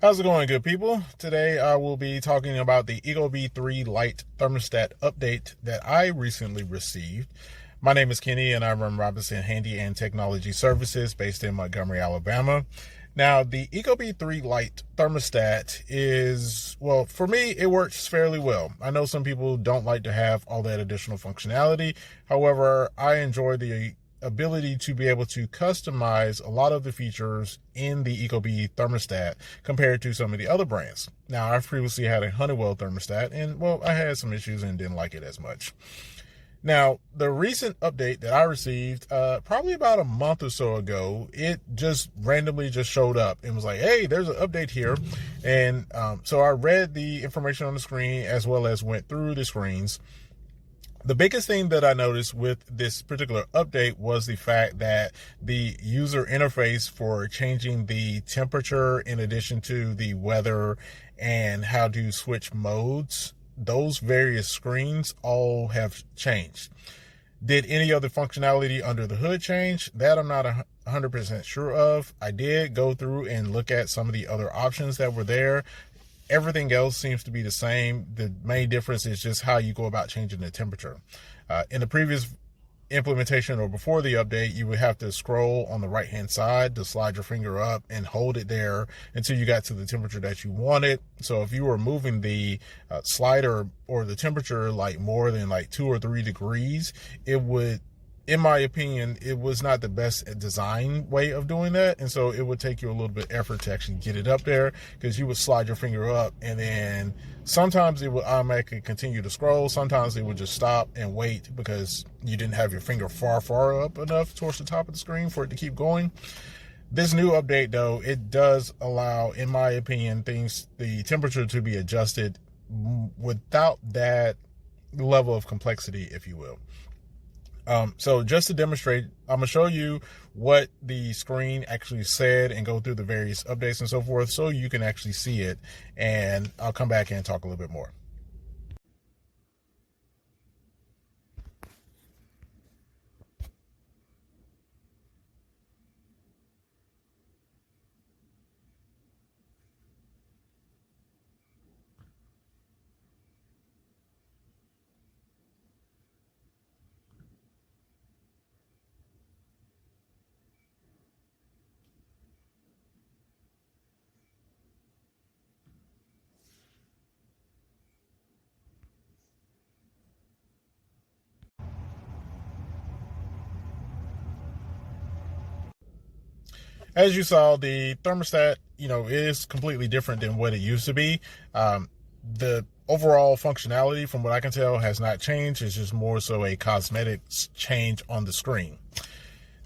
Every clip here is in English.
How's it going, good people? Today I will be talking about the Ecobee 3 Lite thermostat update that I recently received. My name is Kenny and I run Robinson Handy and Technology Services based in Montgomery, Alabama. Now, the Ecobee 3 Lite thermostat is, well, for me, it works fairly well. I know some people don't like to have all that additional functionality. However, I enjoy the ability to be able to customize a lot of the features in the Ecobee thermostat compared to some of the other brands. Now, I've previously had a Honeywell thermostat and, well, I had some issues and didn't like it as much. Now, the recent update that I received probably about a month or so ago, it just randomly just showed up and was like, hey, there's an update here. And so I read the information on the screen as well as went through the screens. The biggest thing that I noticed with this particular update was the fact that the user interface for changing the temperature in addition to the weather and how to switch modes, those various screens all have changed. Did any other functionality under the hood change? That I'm not 100% sure of. I did go through and look at some of the other options that were there. Everything else seems to be the same. The main difference is just how you go about changing the temperature. In the previous implementation or before the update, you would have to scroll on the right hand side to slide your finger up and hold it there until you got to the temperature that you wanted. So if you were moving the slider or the temperature like more than like 2 or 3 degrees, it would, in my opinion, it was not the best design way of doing that. And so it would take you a little bit of effort to actually get it up there, because you would slide your finger up and then sometimes it would automatically continue to scroll. Sometimes it would just stop and wait because you didn't have your finger far up enough towards the top of the screen for it to keep going. This new update, though, it does allow, in my opinion, the temperature to be adjusted without that level of complexity, if you will. So just to demonstrate, I'm going to show you what the screen actually said and go through the various updates and so forth so you can actually see it, and I'll come back and talk a little bit more. As you saw, the thermostat, is completely different than what it used to be. The overall functionality, from what I can tell, has not changed. It's just more so a cosmetics change on the screen.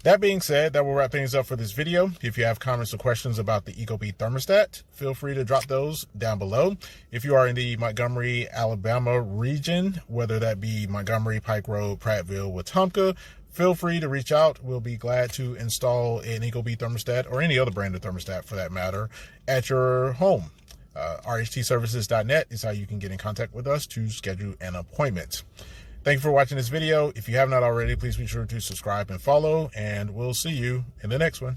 That being said, that will wrap things up for this video. If you have comments or questions about the Ecobee thermostat, feel free to drop those down below. If you are in the Montgomery, Alabama region, whether that be Montgomery, Pike Road, Prattville, Wetumpka, feel free to reach out. We'll be glad to install an Ecobee thermostat or any other brand of thermostat for that matter at your home. RHTservices.net is how you can get in contact with us to schedule an appointment. Thank you for watching this video. If you have not already, please be sure to subscribe and follow, and we'll see you in the next one.